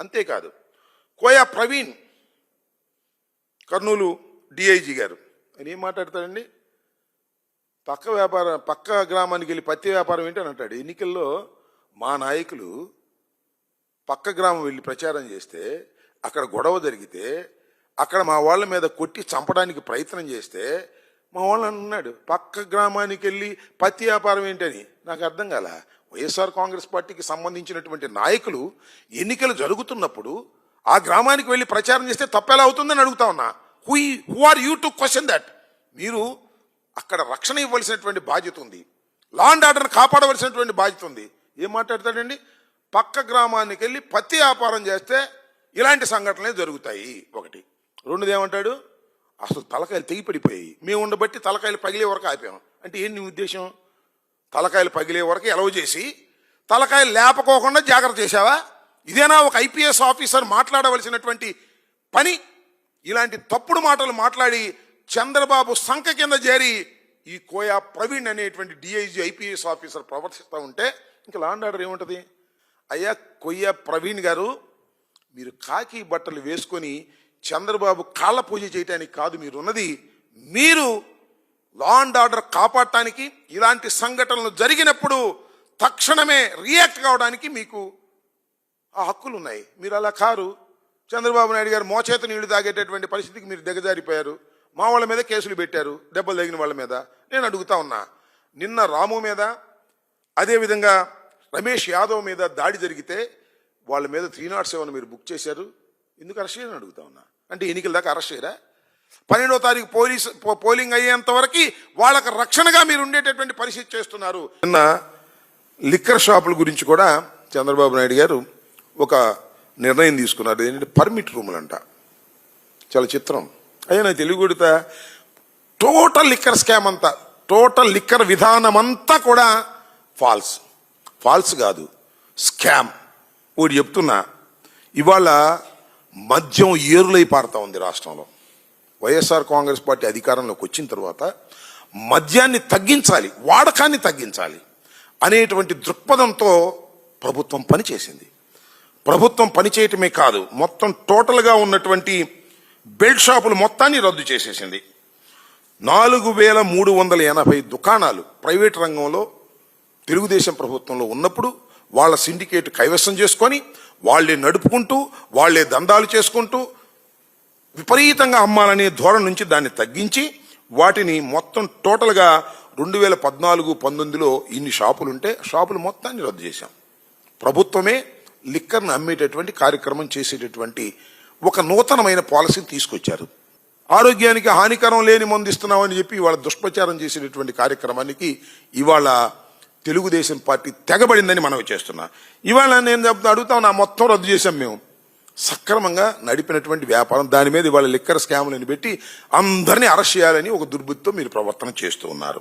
అంతేకాదు కోయా ప్రవీణ్ కర్నూలు డిఐజీ గారు ఆయన ఏం మాట్లాడతాడండి? పక్క గ్రామానికి వెళ్ళి పత్తి వ్యాపారం ఏంటి అని అంటాడు. ఎన్నికల్లో మా నాయకులు పక్క గ్రామం వెళ్ళి ప్రచారం చేస్తే అక్కడ గొడవ జరిగితే అక్కడ మా వాళ్ళ మీద కొట్టి చంపడానికి ప్రయత్నం చేస్తే మా వాళ్ళు అన్నాడు పక్క గ్రామానికి వెళ్ళి పత్తి వ్యాపారం ఏంటని. నాకు అర్థం కాల. వైఎస్ఆర్ కాంగ్రెస్ పార్టీకి సంబంధించినటువంటి నాయకులు ఎన్నికలు జరుగుతున్నప్పుడు ఆ గ్రామానికి వెళ్ళి ప్రచారం చేస్తే తప్పెలా అవుతుందని అడుగుతా ఉన్నా. Who are you to question that? మీరు అక్కడ రక్షణ ఇవ్వాల్సినటువంటి బాధ్యత ఉంది, లా అండ్ ఆర్డర్ని కాపాడవలసినటువంటి బాధ్యత ఉంది. ఏం మాట్లాడతాడండి? పక్క గ్రామానికి వెళ్ళి పత్తి వ్యాపారం చేస్తే ఇలాంటి సంఘటనలే జరుగుతాయి. ఒకటి. రెండోది ఏమంటాడు? అసలు తలకాయలు తెగిపడిపోయాయి, మేము ఉండబట్టి తలకాయలు పగిలే వరకు ఆపాము. అంటే ఏంటి ఉద్దేశం? తలకాయలు పగిలే వరకు ఎలవ చేసి తలకాయలు లేపకోకుండా జాగ్రత్త చేశావా? ఇదేనా ఒక ఐపీఎస్ ఆఫీసర్ మాట్లాడవలసినటువంటి పని? ఇలాంటి తప్పుడు మాటలు మాట్లాడి చంద్రబాబు సంఖ కింద చేరి ఈ కోయా ప్రవీణ్ అనేటువంటి డిఐజీ ఐపీఎస్ ఆఫీసర్ ప్రవర్తిస్తూ ఉంటే ఇంకా లా అండ్ ఆర్డర్ ఏముంటుంది? అయ్యా కోయా ప్రవీణ్ గారు, మీరు కాకి బట్టలు వేసుకొని చంద్రబాబు కాళ్ళ పూజ చేయటానికి కాదు మీరున్నది. మీరు లా అండ్ ఆర్డర్ కాపాడటానికి, ఇలాంటి సంఘటనలు జరిగినప్పుడు తక్షణమే రియాక్ట్ కావడానికి మీకు ఆ హక్కులు ఉన్నాయి. మీరు అలా కారు. చంద్రబాబు నాయుడు గారు మోచేత నీళ్లు తాగేటటువంటి పరిస్థితికి మీరు దిగజారిపోయారు. మా వాళ్ళ మీద కేసులు పెట్టారు, దెబ్బలు తగిన వాళ్ళ మీద. నేను అడుగుతా ఉన్నా, నిన్న రాము మీద అదేవిధంగా రమేష్ యాదవ్ మీద దాడి జరిగితే వాళ్ళ మీద 307 మీరు బుక్ చేశారు. ఎందుకు అరెస్ట్ చేయని అడుగుతా ఉన్నా. అంటే ఎన్నికల దాకా అరెస్ట్ చేయరా? 12వ తారీఖు పోలింగ్ అయ్యేంత వరకు వాళ్ళకి రక్షణగా మీరు ఉండేటటువంటి పరిస్థితి చేస్తున్నారు. నిన్న లిక్కర్ షాపుల గురించి కూడా చంద్రబాబు నాయుడు గారు ఒక నిర్ణయం తీసుకున్నారు. ఏంటంటే పర్మిట్ రూములు అంట. చాలా చిత్రం. అయ్యా నాకు తెలుగుతా టోటల్ లిక్కర్ స్కామ్ అంతా, టోటల్ లిక్కర్ విధానం అంతా కూడా ఫాల్స్ కాదు, స్కామ్. ఒకటి చెప్తున్నా, ఇవాళ మద్యం ఏరులై పారుతా ఉంది రాష్ట్రంలో. వైఎస్ఆర్ కాంగ్రెస్ పార్టీ అధికారంలోకి వచ్చిన తర్వాత మద్యాన్ని తగ్గించాలి, వాడకాన్ని తగ్గించాలి అనేటువంటి దృక్పథంతో ప్రభుత్వం పనిచేసింది. ప్రభుత్వం పనిచేయటమే కాదు, మొత్తం టోటల్గా ఉన్నటువంటి బెల్ట్ షాపులు మొత్తాన్ని రద్దు చేసేసింది. 4380 దుకాణాలు ప్రైవేట్ రంగంలో తెలుగుదేశం ప్రభుత్వంలో ఉన్నప్పుడు వాళ్ళ సిండికేట్ కైవసం చేసుకొని వాళ్లే నడుపుకుంటూ వాళ్లే దందాలు చేసుకుంటూ విపరీతంగా అమ్మాలనే ధోరణి నుంచి దాన్ని తగ్గించి వాటిని మొత్తం టోటల్గా 2014-19లో ఇన్ని షాపులుంటే షాపులు మొత్తాన్ని రద్దు చేశాం. ప్రభుత్వమే లిక్కర్ను అమ్మేటటువంటి కార్యక్రమం చేసేటటువంటి ఒక నూతనమైన పాలసీని తీసుకొచ్చారు. ఆరోగ్యానికి హానికరం లేని మందు ఇస్తున్నామని చెప్పి ఇవాళ దుష్ప్రచారం చేసేటటువంటి కార్యక్రమానికి ఇవాళ తెలుగుదేశం పార్టీ తెగబడిందని మనవి చేస్తున్నా. ఇవాళ నేను అడుగుతా ఉన్నా, మొత్తం రద్దు చేశాం మేము. సక్రమంగా నడిపినటువంటి వ్యాపారం దాని మీద ఇవాళ లిక్కర్ స్కాములను పెట్టి అందరినీ అరెస్ట్ చేయాలని ఒక దుర్బుద్ధితో మీరు ప్రవర్తన చేస్తూ ఉన్నారు.